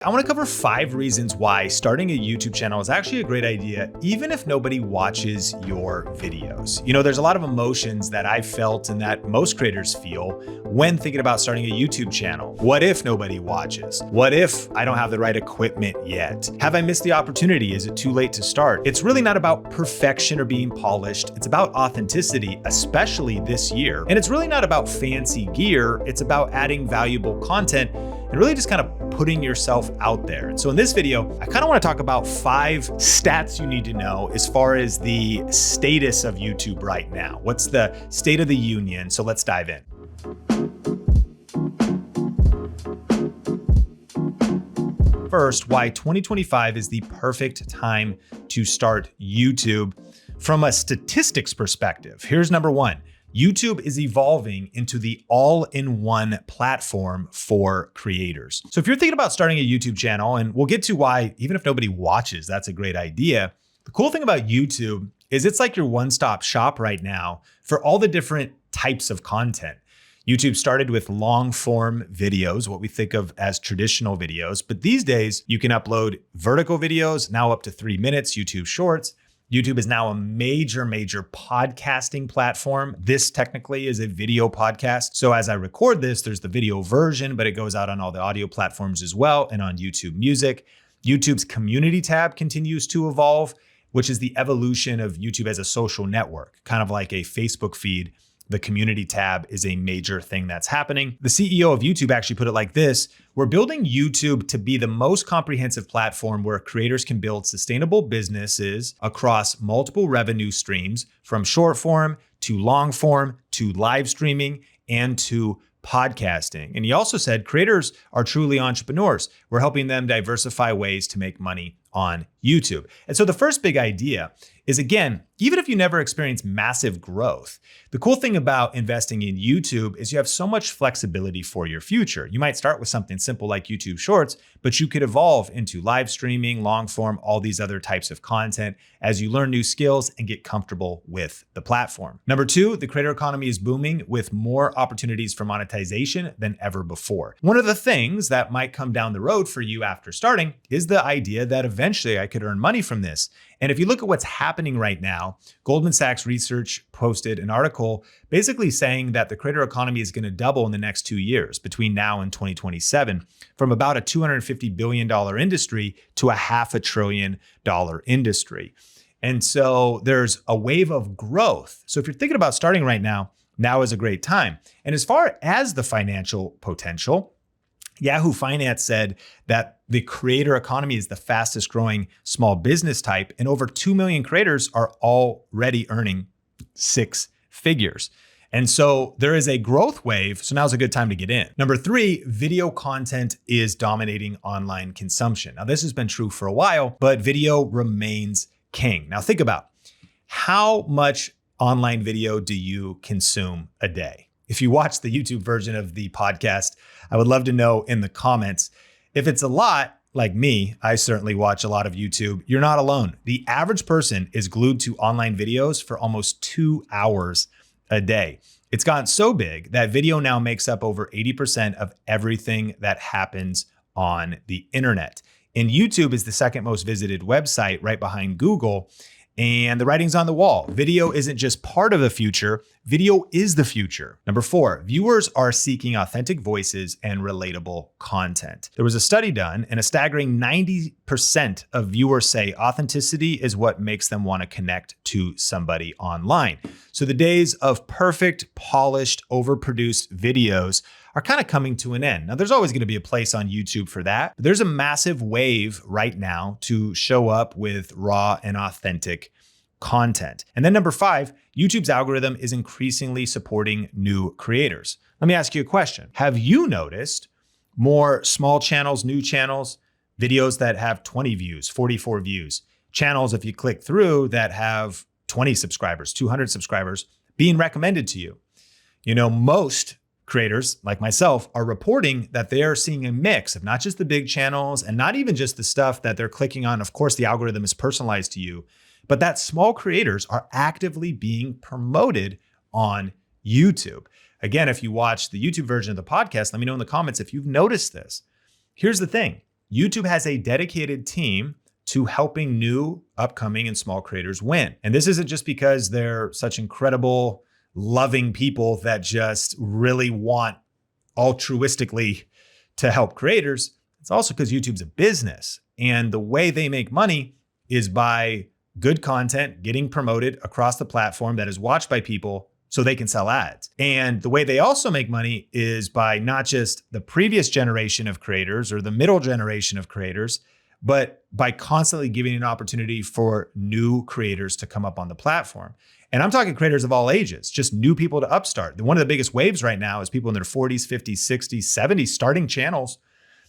I want to cover 5 reasons why starting a YouTube channel is actually a great idea, even if nobody watches your videos. You know, there's a lot of emotions that I've felt and that most creators feel when thinking about starting a YouTube channel. What if nobody watches? What if I don't have the right equipment yet? Have I missed the opportunity? Is it too late to start? It's really not about perfection or being polished. It's about authenticity, especially this year. And it's really not about fancy gear. It's about adding valuable content and really just kind of putting yourself out there. And so in this video, I kind of want to talk about 5 stats you need to know as far as the status of YouTube right now. What's the state of the union? So let's dive in. First, why 2025 is the perfect time to start YouTube from a statistics perspective. Here's number 1. YouTube is evolving into the all-in-one platform for creators. So if you're thinking about starting a YouTube channel, and we'll get to why, even if nobody watches, that's a great idea. The cool thing about YouTube is it's like your one-stop shop right now for all the different types of content. YouTube started with long-form videos, what we think of as traditional videos, but these days you can upload vertical videos, now up to 3 minutes, YouTube Shorts. YouTube is now a major podcasting platform. This technically is a video podcast. So as I record this, there's the video version, but it goes out on all the audio platforms as well and on YouTube Music. YouTube's community tab continues to evolve, which is the evolution of YouTube as a social network, kind of like a Facebook feed. The community tab is a major thing that's happening. The CEO of YouTube actually put it like this: we're building YouTube to be the most comprehensive platform where creators can build sustainable businesses across multiple revenue streams, from short form to long form to live streaming and to podcasting. And he also said creators are truly entrepreneurs. We're helping them diversify ways to make money on YouTube. And so the first big idea is, again, even if you never experience massive growth, the cool thing about investing in YouTube is you have so much flexibility for your future. You might start with something simple like YouTube Shorts, but you could evolve into live streaming, long form, all these other types of content as you learn new skills and get comfortable with the platform. Number 2, the creator economy is booming with more opportunities for monetization than ever before. One of the things that might come down the road for you after starting is the idea that eventually I could earn money from this. And if you look at what's happening right now, Goldman Sachs Research posted an article basically saying that the creator economy is going to double in the next 2 years between now and 2027, from about a $250 billion industry to a $500 billion industry. And so there's a wave of growth. So if you're thinking about starting right now, now is a great time. And as far as the financial potential, Yahoo Finance said that the creator economy is the fastest growing small business type, and over 2 million creators are already earning 6 figures. And so there is a growth wave. So now's a good time to get in. Number 3, video content is dominating online consumption. Now, this has been true for a while, but video remains king. Now think about how much online video do you consume a day? If you watch the YouTube version of the podcast, I would love to know in the comments. If it's a lot, like me, I certainly watch a lot of YouTube. You're not alone. The average person is glued to online videos for almost 2 hours a day. It's gotten so big that video now makes up over 80% of everything that happens on the internet. And YouTube is the second most visited website right behind Google. And the writing's on the wall. Video isn't just part of the future, video is the future. Number 4, viewers are seeking authentic voices and relatable content. There was a study done, and a staggering 90% of viewers say authenticity is what makes them want to connect to somebody online. So the days of perfect, polished, overproduced videos are kind of coming to an end. Now, there's always going to be a place on YouTube for that, but there's a massive wave right now to show up with raw and authentic content. And then number 5, YouTube's algorithm is increasingly supporting new creators. Let me ask you a question. Have you noticed more small channels, new channels, videos that have 20 views, 44 views, channels, if you click through, that have 20 subscribers, 200 subscribers being recommended to you? You know, most creators like myself are reporting that they are seeing a mix of not just the big channels and not even just the stuff that they're clicking on. Of course, the algorithm is personalized to you, but that small creators are actively being promoted on YouTube. Again, if you watch the YouTube version of the podcast, let me know in the comments if you've noticed this. Here's the thing. YouTube has a dedicated team to helping new, upcoming, and small creators win. And this isn't just because they're such incredible, loving people that just really want altruistically to help creators. It's also because YouTube's a business, and the way they make money is by good content getting promoted across the platform that is watched by people so they can sell ads. And the way they also make money is by not just the previous generation of creators or the middle generation of creators, but by constantly giving an opportunity for new creators to come up on the platform. And I'm talking creators of all ages, just new people to upstart. One of the biggest waves right now is people in their 40s, 50s, 60s, 70s starting channels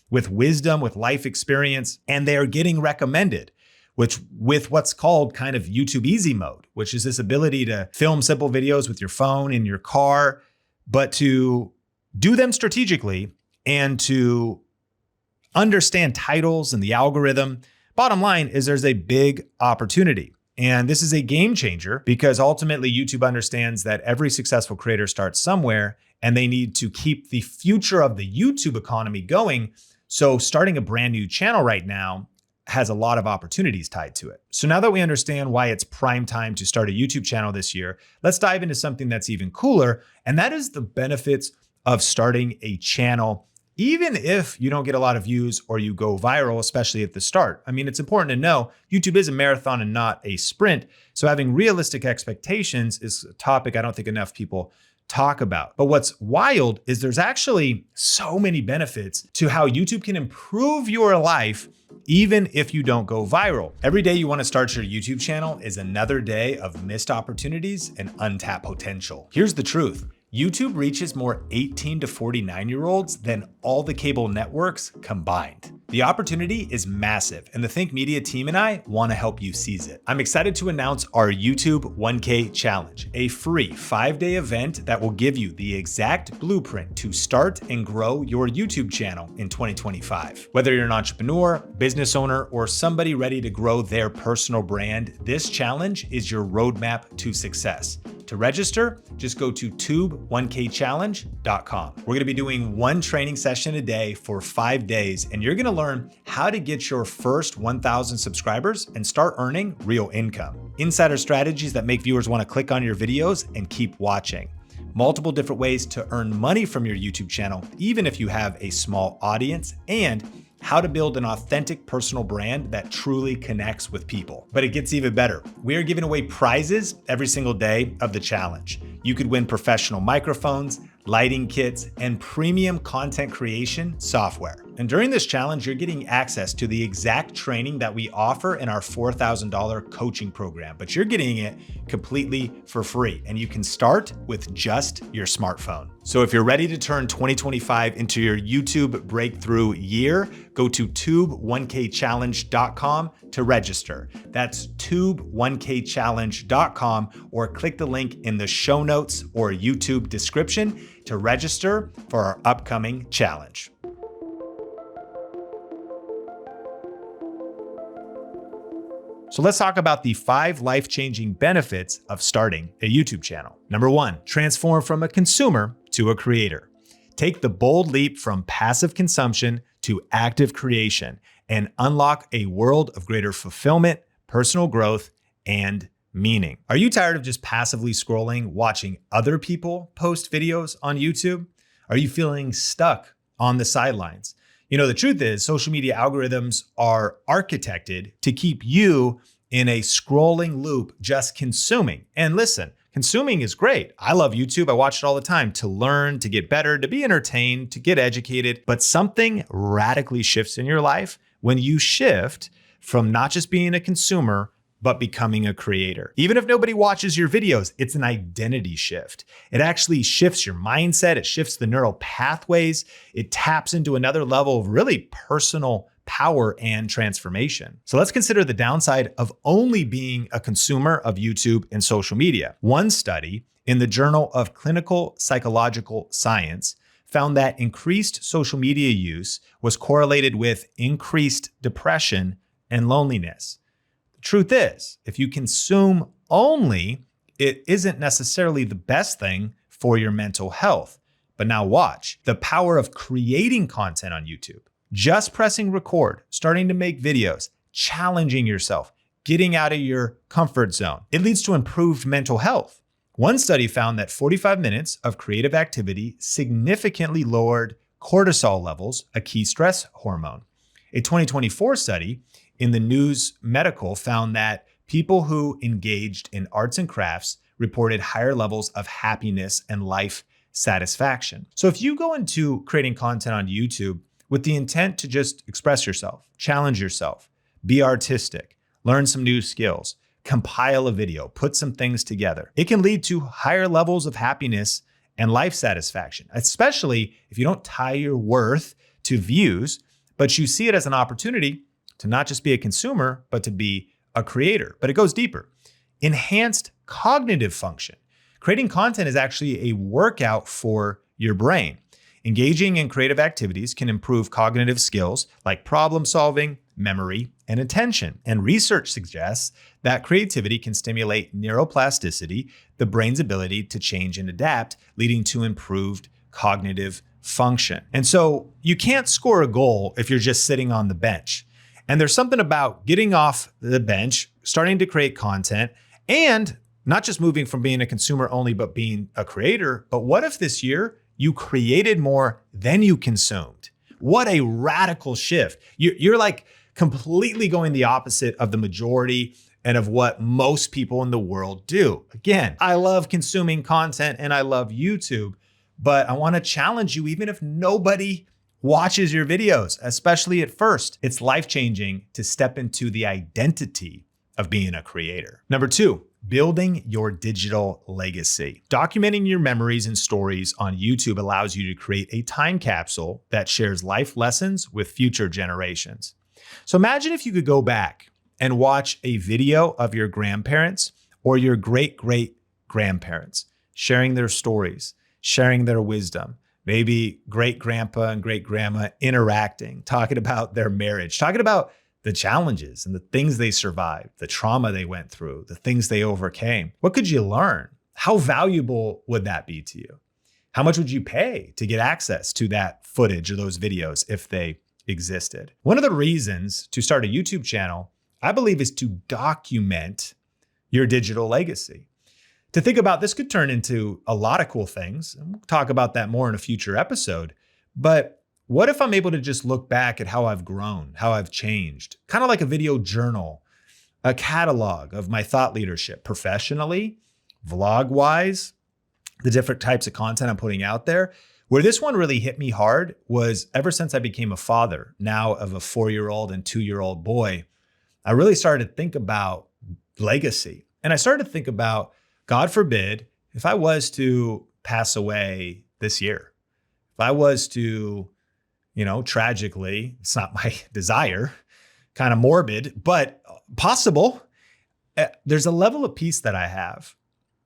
with wisdom, with life experience, and they are getting recommended, which with what's called kind of YouTube easy mode, which is this ability to film simple videos with your phone in your car, but to do them strategically and to understand titles and the algorithm. Bottom line is there's a big opportunity. And this is a game changer because ultimately YouTube understands that every successful creator starts somewhere and they need to keep the future of the YouTube economy going. So starting a brand new channel right now has a lot of opportunities tied to it. So now that we understand why it's prime time to start a YouTube channel this year, let's dive into something that's even cooler. And that is the benefits of starting a channel, even if you don't get a lot of views or you go viral, especially at the start. I mean, it's important to know YouTube is a marathon and not a sprint. So having realistic expectations is a topic I don't think enough people talk about. But what's wild is there's actually so many benefits to how YouTube can improve your life even if you don't go viral. Every day you want to start your YouTube channel is another day of missed opportunities and untapped potential. Here's the truth. YouTube reaches more 18 to 49-year-olds than all the cable networks combined. The opportunity is massive, and the Think Media team and I want to help you seize it. I'm excited to announce our YouTube 1K Challenge, a free 5-day event that will give you the exact blueprint to start and grow your YouTube channel in 2025. Whether you're an entrepreneur, business owner, or somebody ready to grow their personal brand, this challenge is your roadmap to success. To register, just go to tube1kchallenge.com. We're gonna be doing one training session a day for 5 days, and you're gonna learn how to get your first 1,000 subscribers and start earning real income. Insider strategies that make viewers wanna click on your videos and keep watching. Multiple different ways to earn money from your YouTube channel, even if you have a small audience, and how to build an authentic personal brand that truly connects with people. But it gets even better. We are giving away prizes every single day of the challenge. You could win professional microphones, lighting kits, and premium content creation software. And during this challenge, you're getting access to the exact training that we offer in our $4,000 coaching program, but you're getting it completely for free, and you can start with just your smartphone. So if you're ready to turn 2025 into your YouTube breakthrough year, go to tube1kchallenge.com to register. That's tube1kchallenge.com, or click the link in the show notes or YouTube description to register for our upcoming challenge. So let's talk about the 5 life-changing benefits of starting a YouTube channel. Number 1, transform from a consumer to a creator. Take the bold leap from passive consumption to active creation and unlock a world of greater fulfillment, personal growth, and meaning. Are you tired of just passively scrolling, watching other people post videos on YouTube? Are you feeling stuck on the sidelines? You know, the truth is social media algorithms are architected to keep you in a scrolling loop, just consuming. And listen, consuming is great. I love YouTube. I watch it all the time to learn, to get better, to be entertained, to get educated. But something radically shifts in your life when you shift from not just being a consumer, but becoming a creator. Even if nobody watches your videos, it's an identity shift. It actually shifts your mindset. It shifts the neural pathways. It taps into another level of really personal power and transformation. So let's consider the downside of only being a consumer of YouTube and social media. One study in the Journal of Clinical Psychological Science found that increased social media use was correlated with increased depression and loneliness. Truth is, if you consume only, it isn't necessarily the best thing for your mental health. But now watch the power of creating content on YouTube. Just pressing record, starting to make videos, challenging yourself, getting out of your comfort zone. It leads to improved mental health. One study found that 45 minutes of creative activity significantly lowered cortisol levels, a key stress hormone. A 2024 study in the News Medical found that people who engaged in arts and crafts reported higher levels of happiness and life satisfaction. So if you go into creating content on YouTube with the intent to just express yourself, challenge yourself, be artistic, learn some new skills, compile a video, put some things together, it can lead to higher levels of happiness and life satisfaction, especially if you don't tie your worth to views, but you see it as an opportunity to not just be a consumer, but to be a creator. But it goes deeper. Enhanced cognitive function. Creating content is actually a workout for your brain. Engaging in creative activities can improve cognitive skills like problem solving, memory, and attention. And research suggests that creativity can stimulate neuroplasticity, the brain's ability to change and adapt, leading to improved cognitive function. And so you can't score a goal if you're just sitting on the bench. And there's something about getting off the bench, starting to create content, and not just moving from being a consumer only, but being a creator. But what if this year you created more than you consumed? What a radical shift. You're like completely going the opposite of the majority and of what most people in the world do. Again, I love consuming content and I love YouTube, but I want to challenge you, even if nobody watches your videos, especially at first. It's life-changing to step into the identity of being a creator. Number 2, building your digital legacy. Documenting your memories and stories on YouTube allows you to create a time capsule that shares life lessons with future generations. So imagine if you could go back and watch a video of your grandparents or your great-great-grandparents sharing their stories, sharing their wisdom, maybe great-grandpa and great-grandma interacting, talking about their marriage, talking about the challenges and the things they survived, the trauma they went through, the things they overcame. What could you learn? How valuable would that be to you? How much would you pay to get access to that footage or those videos if they existed? One of the reasons to start a YouTube channel, I believe, is to document your digital legacy. To think about this could turn into a lot of cool things. And we'll talk about that more in a future episode. But what if I'm able to just look back at how I've grown, how I've changed, kind of like a video journal, a catalog of my thought leadership professionally, vlog-wise, the different types of content I'm putting out there. Where this one really hit me hard was ever since I became a father, now of a 4-year-old and 2-year-old boy, I really started to think about legacy. And I started to think about, God forbid, if I was to pass away this year, if I was to, tragically, it's not my desire, kind of morbid, but possible. There's a level of peace that I have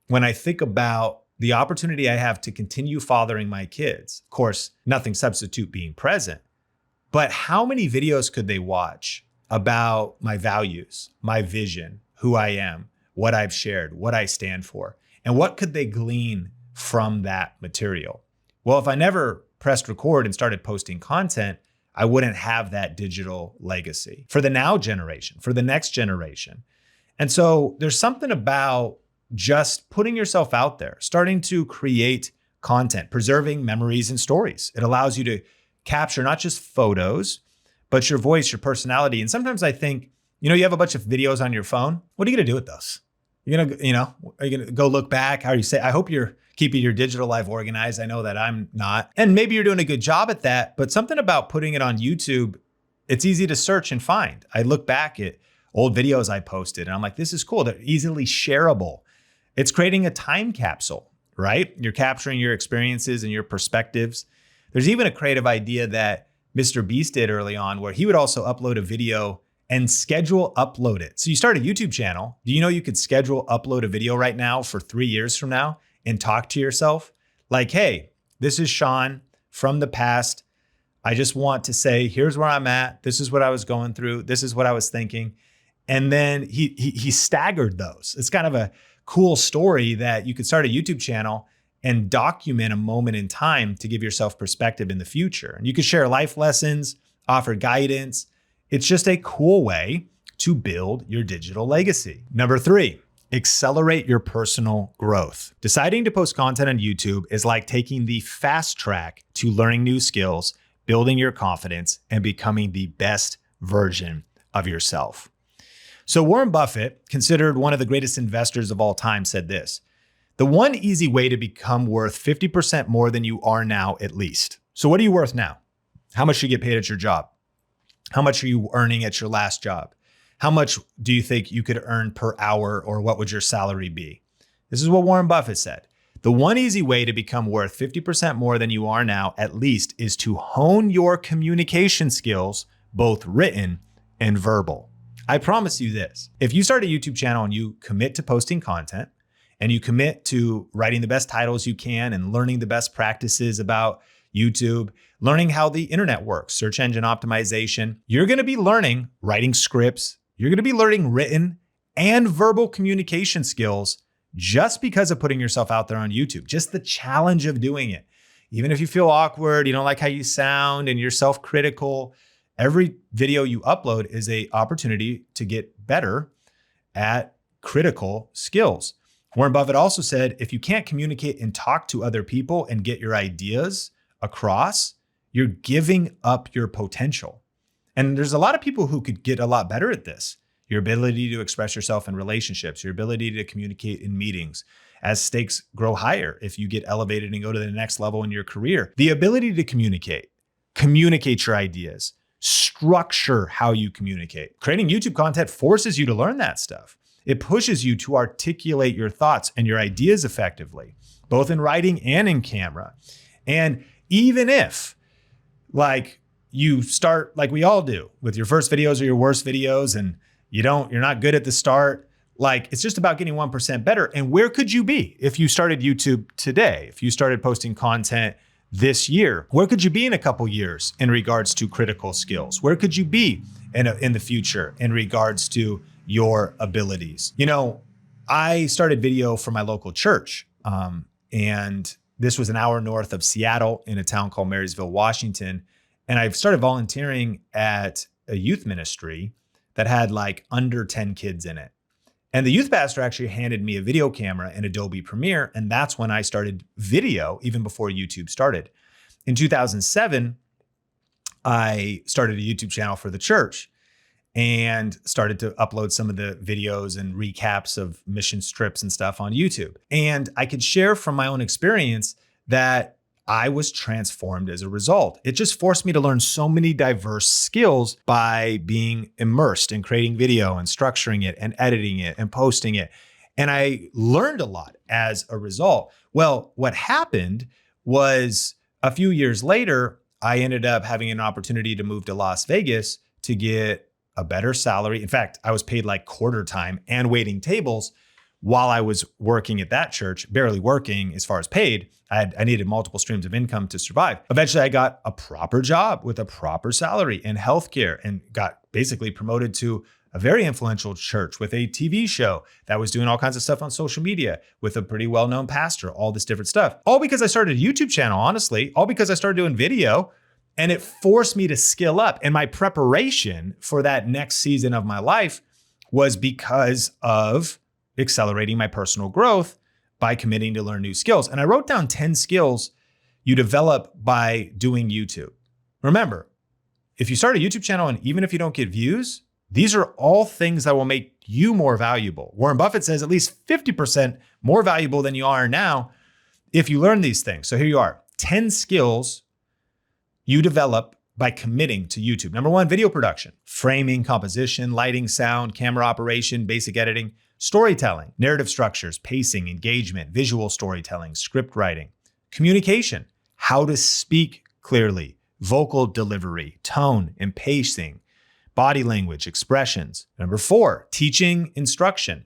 when I think about the opportunity I have to continue fathering my kids. Of course, nothing substitute being present, but how many videos could they watch about my values, my vision, who I am, what I've shared, what I stand for, and what could they glean from that material? Well, if I never pressed record and started posting content, I wouldn't have that digital legacy for the now generation, for the next generation. And so there's something about just putting yourself out there, starting to create content, preserving memories and stories. It allows you to capture not just photos, but your voice, your personality. And sometimes I think, you have a bunch of videos on your phone. What are you going to do with those? Are you going to go look back? How do you say? I hope you're keeping your digital life organized. I know that I'm not. And maybe you're doing a good job at that, but something about putting it on YouTube, it's easy to search and find. I look back at old videos I posted and I'm like, this is cool. They're easily shareable. It's creating a time capsule, right? You're capturing your experiences and your perspectives. There's even a creative idea that Mr. Beast did early on where he would also upload a video and schedule upload it. So you start a YouTube channel. Do you know you could schedule upload a video right now for 3 years from now and talk to yourself like, hey, this is Sean from the past. I just want to say, here's where I'm at. This is what I was going through. This is what I was thinking. And then he staggered those. It's kind of a cool story that you could start a YouTube channel and document a moment in time to give yourself perspective in the future. And you could share life lessons, offer guidance. It's just a cool way to build your digital legacy. Number 3, accelerate your personal growth. Deciding to post content on YouTube is like taking the fast track to learning new skills, building your confidence, and becoming the best version of yourself. So Warren Buffett, considered one of the greatest investors of all time, said this: the one easy way to become worth 50% more than you are now, at least. So what are you worth now? How much do you get paid at your job? How much are you earning at your last job? How much do you think you could earn per hour, or what would your salary be? This is what Warren Buffett said. The one easy way to become worth 50% more than you are now, at least, is to hone your communication skills, both written and verbal. I promise you this: if you start a YouTube channel and you commit to posting content and you commit to writing the best titles you can and learning the best practices about YouTube, learning how the internet works, search engine optimization, you're going to be learning writing scripts. You're going to be learning written and verbal communication skills just because of putting yourself out there on YouTube, just the challenge of doing it. Even if you feel awkward, you don't like how you sound, and you're self-critical, every video you upload is an opportunity to get better at critical skills. Warren Buffett also said, if you can't communicate and talk to other people and get your ideas across, you're giving up your potential. And there's a lot of people who could get a lot better at this. Your ability to express yourself in relationships, your ability to communicate in meetings, as stakes grow higher, if you get elevated and go to the next level in your career, the ability to communicate your ideas, structure how you communicate. Creating YouTube content forces you to learn that stuff. It pushes you to articulate your thoughts and your ideas effectively, both in writing and in camera. And even if, like, you start like we all do with your first videos or your worst videos, and you're not good at the start, like, it's just about getting 1% better. And where could you be if you started YouTube today? If you started posting content this year, where could you be in a couple years in regards to critical skills? Where could you be in the future in regards to your abilities? You know, I started video for my local church, and this was an hour north of Seattle in a town called Marysville, Washington. And I started volunteering at a youth ministry that had like under 10 kids in it. And the youth pastor actually handed me a video camera and Adobe Premiere. And that's when I started video, even before YouTube started. In 2007, I started a YouTube channel for the church and started to upload some of the videos and recaps of mission trips and stuff on YouTube. And I could share from my own experience that I was transformed as a result. It just forced me to learn so many diverse skills by being immersed in creating video and structuring it and editing it and posting it. And I learned a lot as a result. Well, what happened was a few years later, I ended up having an opportunity to move to Las Vegas to get a better salary. In fact, I was paid like quarter time and waiting tables while I was working at that church, barely working as far as paid. I needed multiple streams of income to survive. Eventually, I got a proper job with a proper salary in healthcare and got basically promoted to a very influential church with a TV show that was doing all kinds of stuff on social media with a pretty well-known pastor, all this different stuff. All because I started a YouTube channel, honestly, all because I started doing video, and it forced me to skill up. And my preparation for that next season of my life was because of accelerating my personal growth by committing to learn new skills. And I wrote down 10 skills you develop by doing YouTube. Remember, if you start a YouTube channel and even if you don't get views, these are all things that will make you more valuable. Warren Buffett says at least 50% more valuable than you are now if you learn these things. So here you are, 10 skills you develop by committing to YouTube. Number 1, video production, framing, composition, lighting, sound, camera operation, basic editing. Storytelling, narrative structures, pacing, engagement, visual storytelling, script writing. Communication, how to speak clearly, vocal delivery, tone and pacing, body language, expressions. Number 4, teaching instruction.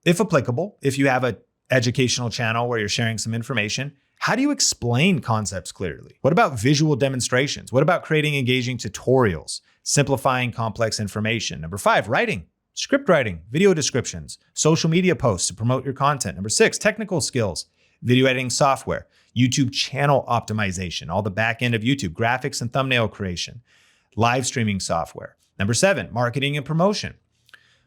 If applicable, if you have an educational channel where you're sharing some information, how do you explain concepts clearly? What about visual demonstrations? What about creating engaging tutorials, simplifying complex information? Number 5, writing. Script writing, video descriptions, social media posts to promote your content. Number 6, technical skills, video editing software, YouTube channel optimization, all the back end of YouTube, graphics and thumbnail creation, live streaming software. Number 7, marketing and promotion.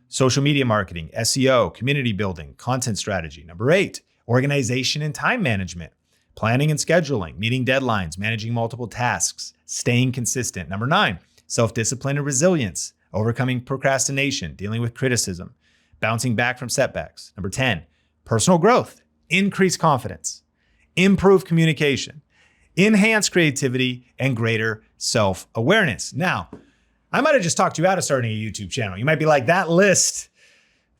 Social media marketing, SEO, community building, content strategy. Number 8, organization and time management, planning and scheduling, meeting deadlines, managing multiple tasks, staying consistent. Number 9, self-discipline and resilience, overcoming procrastination, dealing with criticism, bouncing back from setbacks. Number 10, personal growth, increased confidence, improve communication, enhance creativity, and greater self-awareness. Now, I might have just talked you out of starting a YouTube channel. You might be like, that list,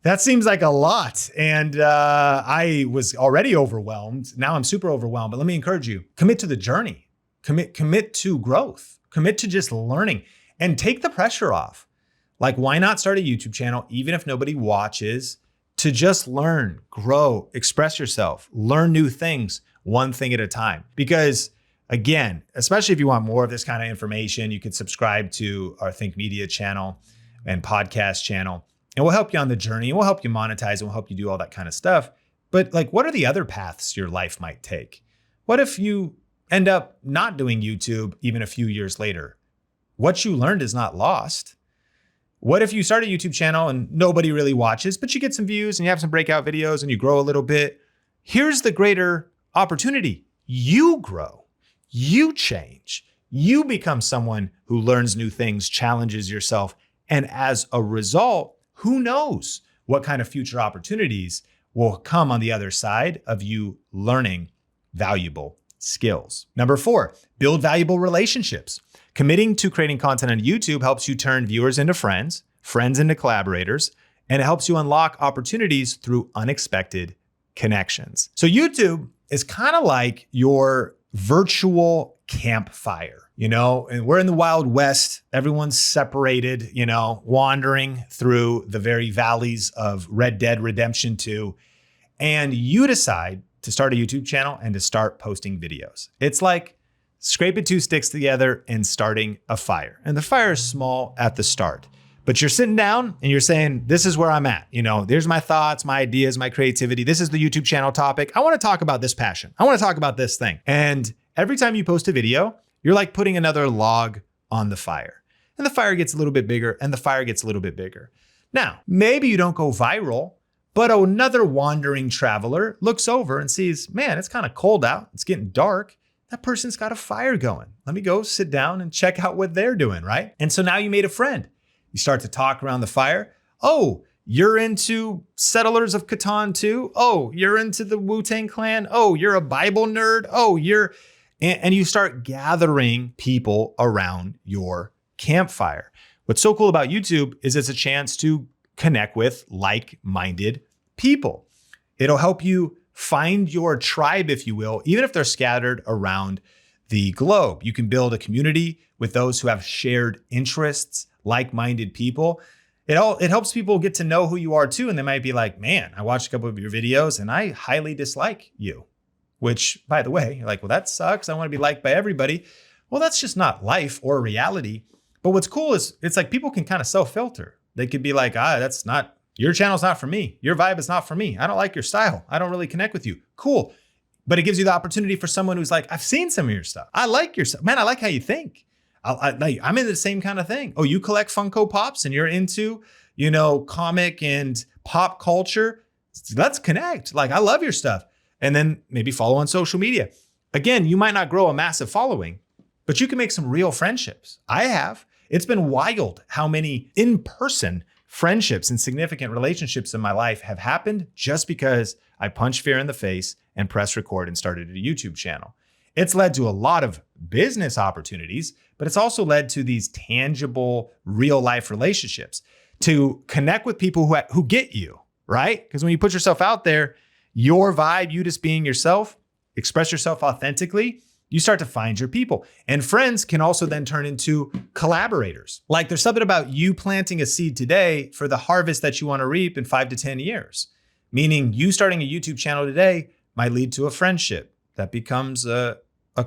that seems like a lot. And I was already overwhelmed. Now I'm super overwhelmed, but let me encourage you, commit to the journey, commit to growth, commit to just learning and take the pressure off. Like, why not start a YouTube channel, even if nobody watches, to just learn, grow, express yourself, learn new things, one thing at a time. Because again, especially if you want more of this kind of information, you can subscribe to our Think Media channel and podcast channel, and we'll help you on the journey, and we'll help you monetize, and we'll help you do all that kind of stuff. But like, what are the other paths your life might take? What if you end up not doing YouTube even a few years later? What you learned is not lost. What if you start a YouTube channel and nobody really watches, but you get some views and you have some breakout videos and you grow a little bit? Here's the greater opportunity. You grow. You change, you become someone who learns new things, challenges yourself. And as a result, who knows what kind of future opportunities will come on the other side of you learning valuable skills. Number 4, build valuable relationships. Committing to creating content on YouTube helps you turn viewers into friends, friends into collaborators, and it helps you unlock opportunities through unexpected connections. So YouTube is kind of like your virtual campfire, and we're in the Wild West. Everyone's separated, wandering through the very valleys of Red Dead Redemption 2. And you decide to start a YouTube channel and to start posting videos. It's like scraping 2 sticks together and starting a fire. And the fire is small at the start, but you're sitting down and you're saying, this is where I'm at. There's my thoughts, my ideas, my creativity. This is the YouTube channel topic. I want to talk about this passion. I want to talk about this thing. And every time you post a video, you're like putting another log on the fire. And the fire gets a little bit bigger and the fire gets a little bit bigger. Now, maybe you don't go viral, but another wandering traveler looks over and sees, man, it's kind of cold out. It's getting dark. That person's got a fire going. Let me go sit down and check out what they're doing, right? And so now you made a friend. You start to talk around the fire. Oh, you're into Settlers of Catan too? Oh, you're into the Wu-Tang Clan? Oh, you're a Bible nerd? Oh, and you start gathering people around your campfire. What's so cool about YouTube is it's a chance to connect with like-minded people. It'll help you find your tribe, if you will, even if they're scattered around the globe. You can build a community with those who have shared interests, like-minded people. It helps people get to know who you are too. And they might be like, man, I watched a couple of your videos and I highly dislike you. Which, by the way, you're like, well, that sucks. I want to be liked by everybody. Well, that's just not life or reality. But what's cool is it's like people can kind of self-filter. They could be like, your channel's not for me. Your vibe is not for me. I don't like your style. I don't really connect with you. Cool. But it gives you the opportunity for someone who's like, I've seen some of your stuff. I like your stuff. Man, I like how you think. I'm into the same kind of thing. Oh, you collect Funko Pops and you're into, comic and pop culture. Let's connect. Like, I love your stuff. And then maybe follow on social media. Again, you might not grow a massive following, but you can make some real friendships. I have. It's been wild how many in-person friendships and significant relationships in my life have happened just because I punched fear in the face and pressed record and started a YouTube channel. It's led to a lot of business opportunities, but it's also led to these tangible, real life relationships to connect with people who get you, right? Because when you put yourself out there, your vibe, you just being yourself, express yourself authentically, you start to find your people. And friends can also then turn into collaborators. Like, there's something about you planting a seed today for the harvest that you want to reap in 5 to 10 years. Meaning you starting a YouTube channel today might lead to a friendship that becomes a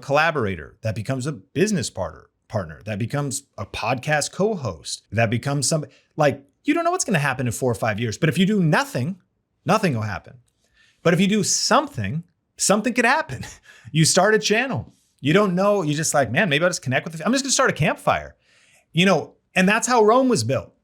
collaborator, that becomes a business partner, that becomes a podcast co-host, that becomes somebody. Like, you don't know what's going to happen in 4 or 5 years, but if you do nothing, nothing will happen. But if you do something could happen. You start a channel. You don't know. You're just like, man, maybe I'll just connect with I'm just going to start a campfire. And that's how Rome was built.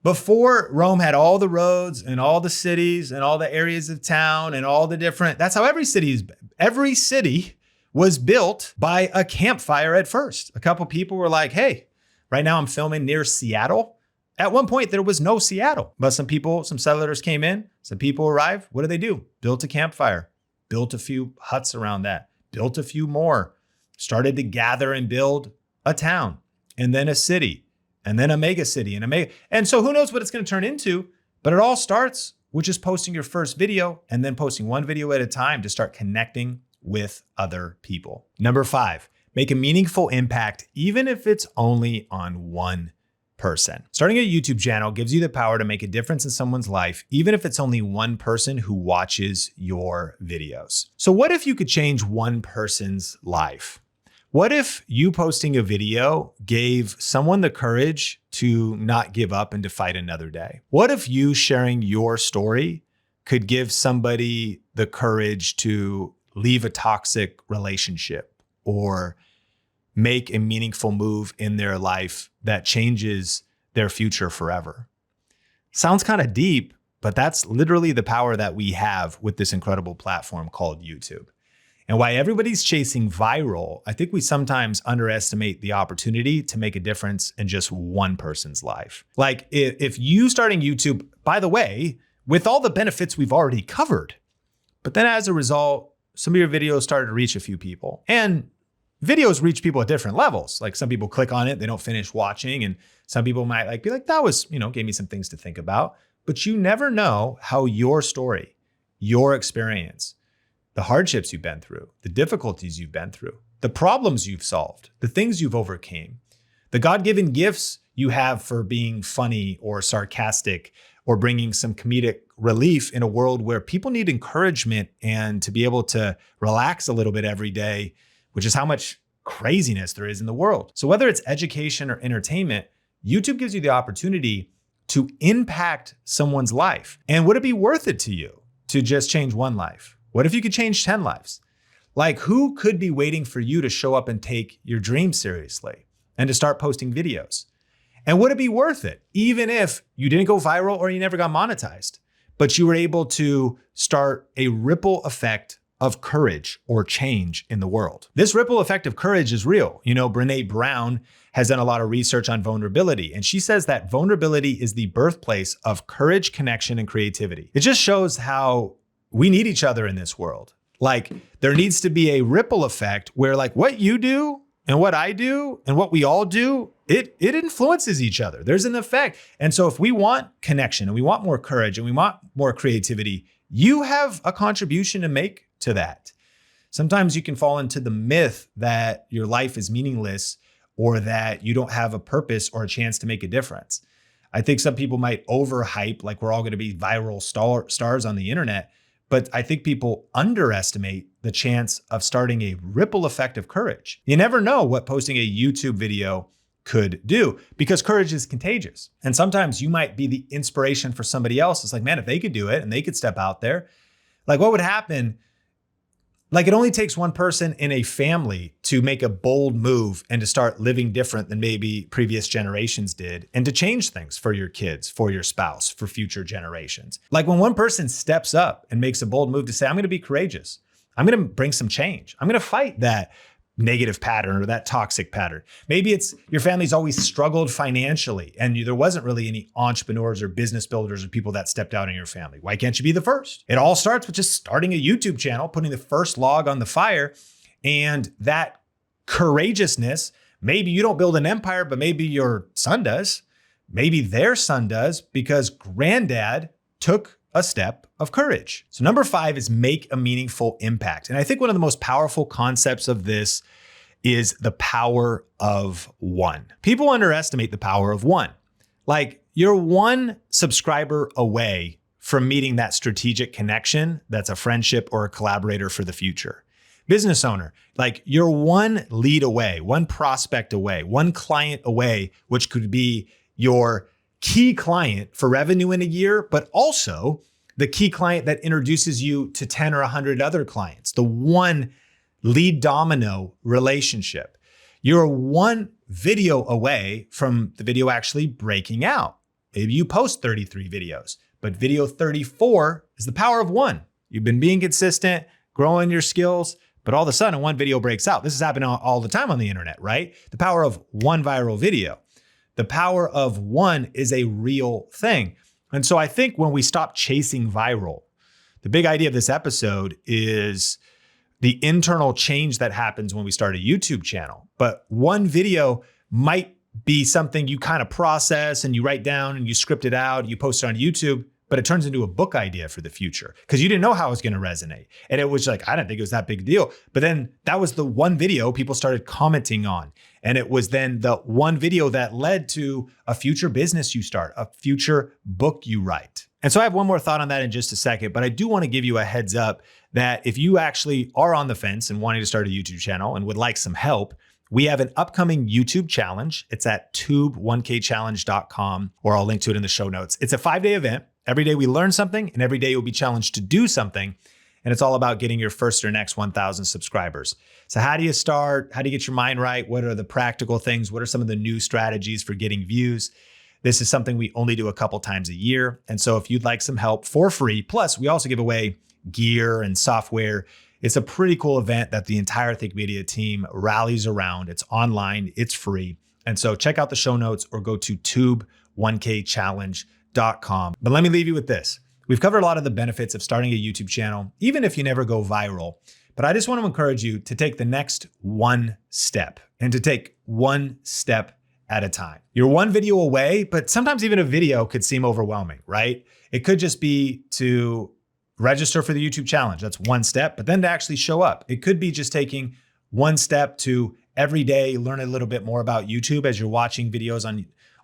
Before Rome had all the roads and all the cities and all the areas of town and all the different, that's how every city was built by a campfire at first. A couple people were like, hey, right now I'm filming near Seattle. At one point there was no Seattle, but some settlers came in, some people arrived. What did they do? Built a campfire, built a few huts around that, built a few more, started to gather and build a town and then a city. And then a mega city and so who knows what it's going to turn into, but it all starts with just posting your first video and then posting one video at a time to start connecting with other people. Number 5, make a meaningful impact, even if it's only on one person. Starting a YouTube channel gives you the power to make a difference in someone's life, even if it's only one person who watches your videos. So what if you could change one person's life? What if you posting a video gave someone the courage to not give up and to fight another day? What if you sharing your story could give somebody the courage to leave a toxic relationship or make a meaningful move in their life that changes their future forever? Sounds kind of deep, but that's literally the power that we have with this incredible platform called YouTube. And why everybody's chasing viral, I think we sometimes underestimate the opportunity to make a difference in just one person's life. Like if you starting YouTube, by the way, with all the benefits we've already covered, but then as a result, some of your videos started to reach a few people. And videos reach people at different levels. Like some people click on it, they don't finish watching. And some people might be like, that was, gave me some things to think about. But you never know how your story, your experience, the hardships you've been through, the difficulties you've been through, the problems you've solved, the things you've overcame, the God-given gifts you have for being funny or sarcastic or bringing some comedic relief in a world where people need encouragement and to be able to relax a little bit every day, which is how much craziness there is in the world. So whether it's education or entertainment, YouTube gives you the opportunity to impact someone's life. And would it be worth it to you to just change one life? What if you could change 10 lives? Like who could be waiting for you to show up and take your dreams seriously and to start posting videos? And would it be worth it? Even if you didn't go viral or you never got monetized, but you were able to start a ripple effect of courage or change in the world. This ripple effect of courage is real. Brené Brown has done a lot of research on vulnerability, and she says that vulnerability is the birthplace of courage, connection, and creativity. It just shows how we need each other in this world. Like there needs to be a ripple effect where like what you do and what I do and what we all do, it influences each other. There's an effect. And so if we want connection and we want more courage and we want more creativity, you have a contribution to make to that. Sometimes you can fall into the myth that your life is meaningless or that you don't have a purpose or a chance to make a difference. I think some people might overhype like we're all going to be viral stars on the internet. But I think people underestimate the chance of starting a ripple effect of courage. You never know what posting a YouTube video could do because courage is contagious. And sometimes you might be the inspiration for somebody else. It's like, man, if they could do it and they could step out there, like what would happen? Like it only takes one person in a family to make a bold move and to start living different than maybe previous generations did and to change things for your kids, for your spouse, for future generations. Like when one person steps up and makes a bold move to say, I'm going to be courageous. I'm going to bring some change. I'm going to fight that negative pattern or that toxic pattern. Maybe it's your family's always struggled financially and there wasn't really any entrepreneurs or business builders or people that stepped out in your family. Why can't you be the first? It all starts with just starting a YouTube channel, putting the first log on the fire, and that courageousness. Maybe you don't build an empire, but maybe your son does. Maybe their son does because granddad took a step of courage. So number 5 is make a meaningful impact. And I think one of the most powerful concepts of this is the power of one. People underestimate the power of one. Like you're one subscriber away from meeting that strategic connection that's a friendship or a collaborator for the future. Business owner, like you're one lead away, one prospect away, one client away, which could be your key client for revenue in a year, but also the key client that introduces you to 10 or 100 other clients, the one lead domino relationship. You're one video away from the video actually breaking out. Maybe you post 33 videos, but video 34 is the power of one. You've been being consistent, growing your skills, but all of a sudden one video breaks out. This is happening all the time on the internet, right? The power of one viral video. The power of one is a real thing. And so I think when we stop chasing viral, the big idea of this episode is the internal change that happens when we start a YouTube channel. But one video might be something you kind of process and you write down and you script it out, you post it on YouTube, but it turns into a book idea for the future because you didn't know how it was going to resonate. And it was like, I didn't think it was that big a deal. But then that was the one video people started commenting on. And it was then the one video that led to a future business you start, a future book you write. And so I have one more thought on that in just a second, but I do want to give you a heads up that if you actually are on the fence and wanting to start a YouTube channel and would like some help, we have an upcoming YouTube challenge. It's at tube1kchallenge.com, or I'll link to it in the show notes. It's a 5-day event. Every day we learn something, and every day you'll be challenged to do something. And it's all about getting your first or next 1,000 subscribers. So how do you start? How do you get your mind right? What are the practical things? What are some of the new strategies for getting views? This is something we only do a couple times a year. And so if you'd like some help for free, plus we also give away gear and software. It's a pretty cool event that the entire Think Media team rallies around. It's online, it's free. And so check out the show notes or go to tube1kchallenge.com. But let me leave you with this. We've covered a lot of the benefits of starting a YouTube channel, even if you never go viral. But I just want to encourage you to take the next one step and to take one step at a time. You're one video away, but sometimes even a video could seem overwhelming, right? It could just be to register for the YouTube challenge. That's one step, but then to actually show up. It could be just taking one step to every day learn a little bit more about YouTube as you're watching videos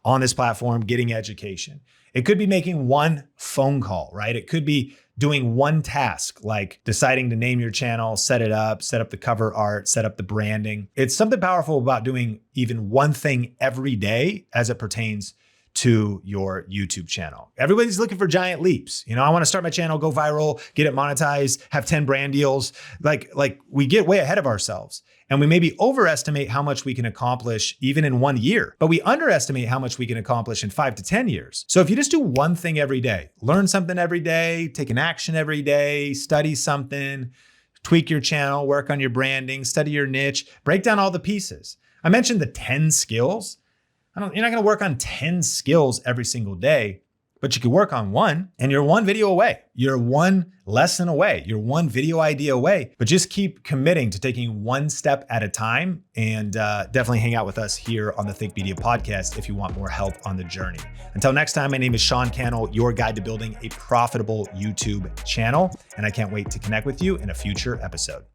on this platform, getting education. It could be making one phone call, right? It could be doing one task, like deciding to name your channel, set up the cover art, set up the branding. It's something powerful about doing even one thing every day as it pertains to your YouTube channel. Everybody's looking for giant leaps. You know, I want to start my channel, go viral, get it monetized, have 10 brand deals. Like we get way ahead of ourselves and we maybe overestimate how much we can accomplish even in 1 year, but we underestimate how much we can accomplish in 5 to 10 years. So if you just do one thing every day, learn something every day, take an action every day, study something, tweak your channel, work on your branding, study your niche, break down all the pieces. I mentioned the 10 skills. You're not going to work on 10 skills every single day, but you can work on one and you're one video away. You're one lesson away. You're one video idea away, but just keep committing to taking one step at a time and definitely hang out with us here on the Think Media podcast if you want more help on the journey. Until next time, my name is Sean Cannell, your guide to building a profitable YouTube channel, and I can't wait to connect with you in a future episode.